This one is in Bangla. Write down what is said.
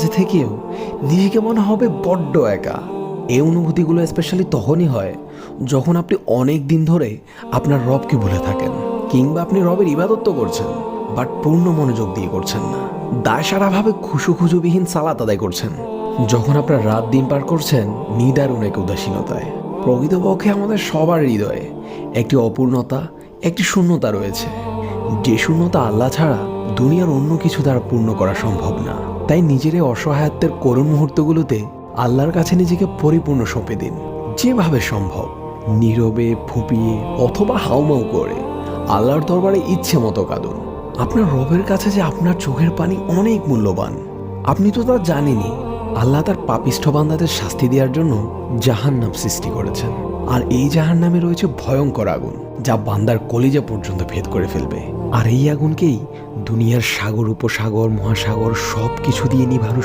মাঝে থেকেও নিজেকে মনে হবে বড্ড একা। এই অনুভূতিগুলো স্পেশালি তখনই হয় যখন আপনি অনেক দিন ধরে আপনার রবকে ভুলে থাকেন, কিংবা আপনি রবের ইবাদত তো করছেন বাট পূর্ণ মনোযোগ দিয়ে করছেন না, দায়সারাভাবে খুশুখুজুবিহীন সালাত আদায় করছেন। যখন আপনার রাত দিন পার করছেন নিদারুণ এক উদাসীনতায়। প্রকৃতপক্ষে আমাদের সবার হৃদয়ে একটি অপূর্ণতা, একটি শূন্যতা রয়েছে, যে শূন্যতা আল্লাহ ছাড়া দুনিয়ার অন্য কিছু দ্বারা পূর্ণ করা সম্ভব না। তাই নিজের এই অসহায়ত্বের করুণ মুহূর্তগুলোতে আল্লাহর কাছে নিজেকে পরিপূর্ণ সঁপে দিন। যেভাবে সম্ভব নীরবে, ফুঁপিয়ে অথবা হাউমাউ করে আল্লাহর দরবারে ইচ্ছে মতো কাঁদুন। আপনার রবের কাছে যে আপনার চোখের পানি অনেক মূল্যবান। আপনি তো তা জানেনই। আল্লাহ তার পাপিষ্ঠ বান্দাদের শাস্তি দেওয়ার জন্য জাহান্নাম সৃষ্টি করেছেন, আর এই জাহান্নামে রয়েছে ভয়ঙ্কর আগুন যা বান্দার কলিজা পর্যন্ত ভেদ করে ফেলবে। আর এই আগুনকেই দুনিয়ার সাগর, উপসাগর, মহাসাগর সব কিছু দিয়ে নিভানো